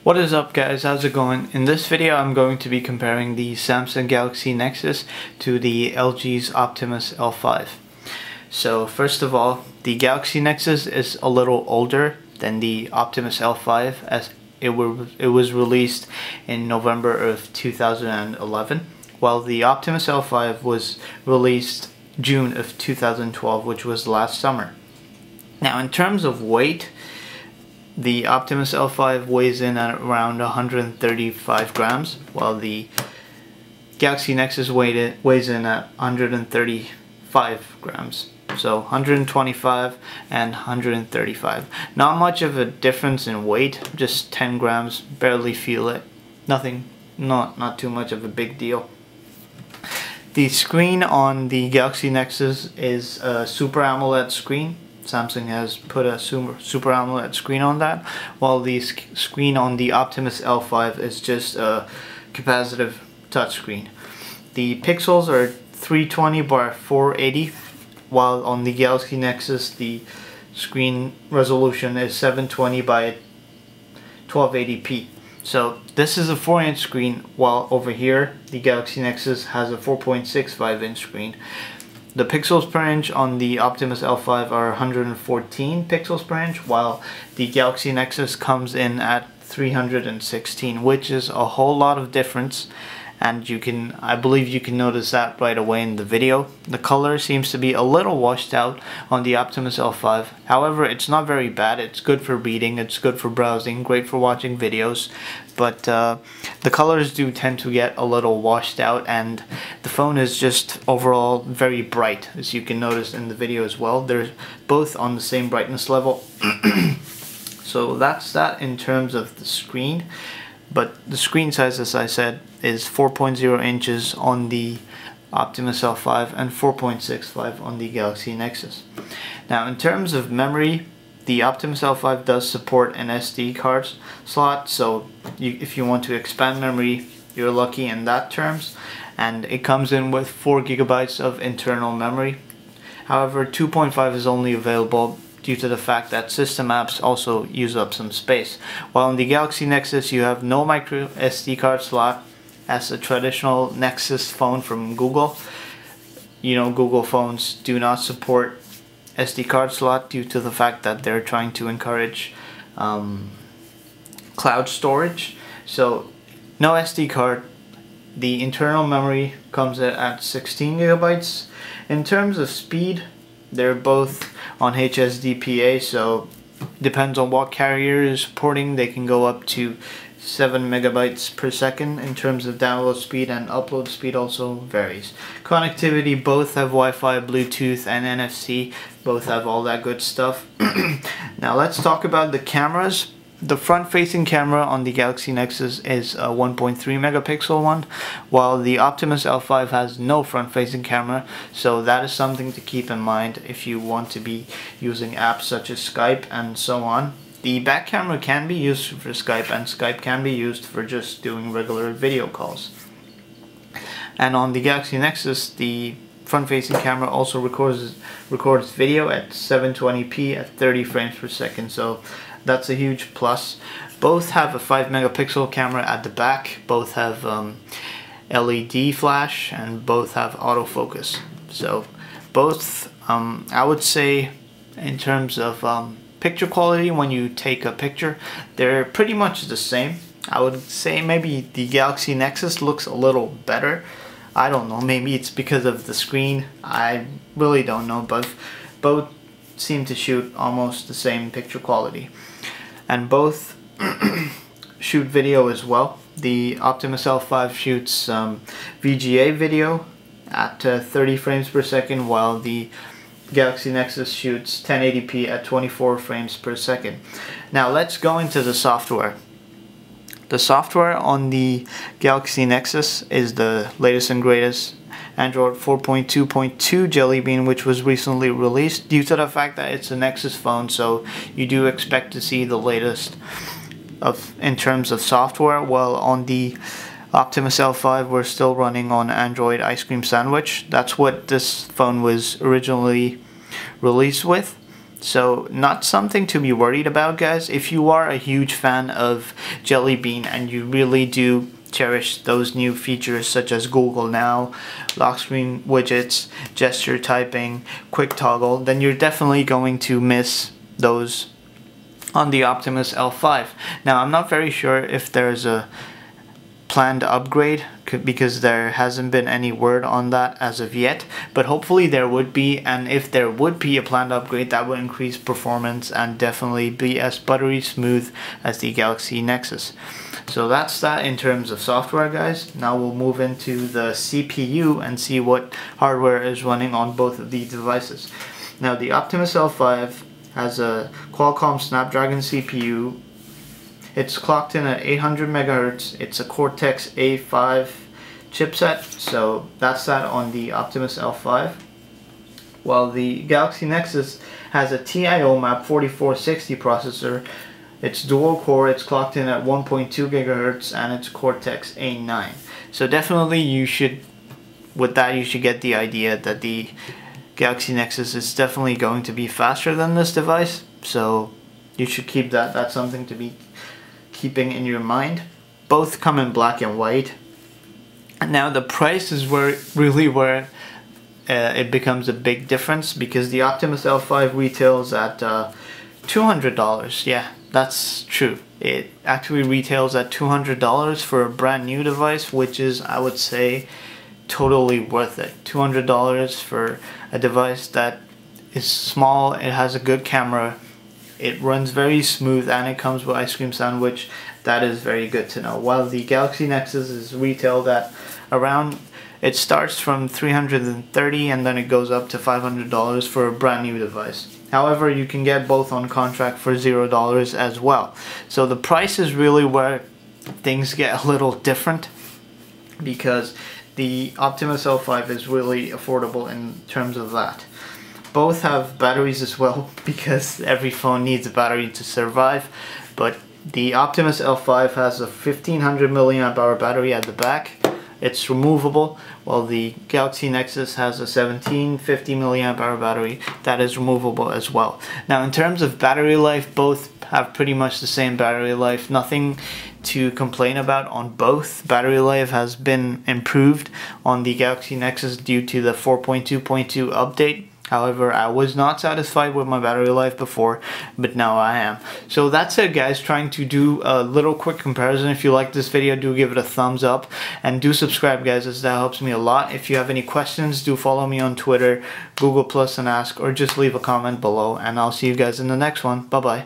What is up, guys? How's it going? In this video I'm going to be comparing the Samsung Galaxy Nexus to the LG's Optimus L5. So first of all, the Galaxy Nexus is a little older than the Optimus L5 as it was released in November of 2011, while the Optimus L5 was released June of 2012, which was last summer. Now in terms of weight, the Optimus L5 weighs in at around 135 grams, while the Galaxy Nexus weighs in at 135 grams. So 125 and 135. Not much of a difference in weight, just 10 grams, barely feel it. Nothing, not too much of a big deal. The screen on the Galaxy Nexus is a Super AMOLED screen. Samsung has put a Super AMOLED screen on that, while the screen on the Optimus L5 is just a capacitive touchscreen. The pixels are 320 by 480, while on the Galaxy Nexus the screen resolution is 720 by 1280p. So this is a 4-inch screen, while over here the Galaxy Nexus has a 4.65-inch screen. The pixels per inch on the Optimus L5 are 114 pixels per inch, while the Galaxy Nexus comes in at 316, which is a whole lot of difference, and I believe you can notice that right away in the video. The color seems to be a little washed out on the Optimus L5. However, it's not very bad. It's good for reading, it's good for browsing, great for watching videos, but the colors do tend to get a little washed out, and the phone is just overall very bright, as you can notice in the video as well. They're both on the same brightness level. So that's that in terms of the screen. But the screen size, as I said, is 4.0 inches on the Optimus L5 and 4.65 on the Galaxy Nexus. Now in terms of memory, the Optimus L5 does support an SD card slot, so if you want to expand memory, you're lucky in that terms, and it comes in with 4 GB of internal memory. However, 2.5 is only available due to the fact that system apps also use up some space. While on the Galaxy Nexus you have no micro SD card slot as a traditional Nexus phone from Google. You know, Google phones do not support SD card slot due to the fact that they're trying to encourage cloud storage. So no SD card. The internal memory comes at 16 GB. In terms of speed, they're both on HSDPA, so depends on what carrier is supporting. They can go up to 7 megabytes per second in terms of download speed, and upload speed also varies. Connectivity, both have Wi-Fi, Bluetooth, and NFC. Both have all that good stuff. Now let's talk about the cameras. The front-facing camera on the Galaxy Nexus is a 1.3 megapixel one, while the Optimus L5 has no front-facing camera, so that is something to keep in mind if you want to be using apps such as Skype and so on. The back camera can be used for Skype, and Skype can be used for just doing regular video calls. And on the Galaxy Nexus, the front-facing camera also records video at 720p at 30 frames per second, so that's a huge plus. Both have a 5 megapixel camera at the back, both have LED flash, and both have autofocus. So both, I would say, in terms of picture quality, when you take a picture, they're pretty much the same. I would say maybe the Galaxy Nexus looks a little better. I don't know, maybe it's because of the screen. I really don't know, but both seem to shoot almost the same picture quality. And both shoot video as well. The Optimus L5 shoots VGA video at 30 frames per second, while the Galaxy Nexus shoots 1080p at 24 frames per second. Now let's go into the software. The software on the Galaxy Nexus is the latest and greatest Android 4.2.2 Jelly Bean, which was recently released due to the fact that it's a Nexus phone, so you do expect to see the latest in terms of software. While on the Optimus L5 we're still running on Android Ice Cream Sandwich. That's what this phone was originally released with. So not something to be worried about, guys. If you are a huge fan of Jelly Bean and you really do cherish those new features such as Google Now, lock screen widgets, gesture typing, quick toggle, then you're definitely going to miss those on the Optimus L5. Now I'm not very sure if there's a planned upgrade because there hasn't been any word on that as of yet, but hopefully there would be, and if there would be a planned upgrade, that would increase performance and definitely be as buttery smooth as the Galaxy Nexus. So that's that in terms of software, guys. Now we'll move into the CPU and see what hardware is running on both of these devices. Now the Optimus L5 has a Qualcomm Snapdragon CPU. It's clocked in at 800 megahertz. It's a Cortex A5 chipset, so that's that on the Optimus L5. While the Galaxy Nexus has a TIO-Map 4460 processor. It's dual core, it's clocked in at 1.2 gigahertz, and it's Cortex A9. So definitely you should get the idea that the Galaxy Nexus is definitely going to be faster than this device. So you should keep that. That's something to be keeping in your mind. Both come in black and white. And now the price is where it becomes a big difference, because the Optimus L5 retails at $200. Yeah, that's true. It actually retails at $200 for a brand new device, which is, I would say, totally worth it. $200 for a device that is small, it has a good camera, it runs very smooth, and it comes with ice cream sandwich. That is very good to know. While the Galaxy Nexus is retailed at around, it starts from $330 and then it goes up to $500 for a brand new device. However, you can get both on contract for $0 as well. So the price is really where things get a little different, because the Optimus L5 is really affordable in terms of that. Both have batteries as well, because every phone needs a battery to survive, but the Optimus L5 has a 1500 milliamp hour battery at the back. It's removable, while the Galaxy Nexus has a 1750 milliamp hour battery that is removable as well. Now in terms of battery life, both have pretty much the same battery life. Nothing to complain about on both. Battery life has been improved on the Galaxy Nexus due to the 4.2.2 update. However, I was not satisfied with my battery life before, but now I am. So that's it, guys, trying to do a little quick comparison. If you like this video, do give it a thumbs up, and do subscribe, guys, as that helps me a lot. If you have any questions, do follow me on Twitter, Google Plus and Ask, or just leave a comment below, and I'll see you guys in the next one. Bye bye.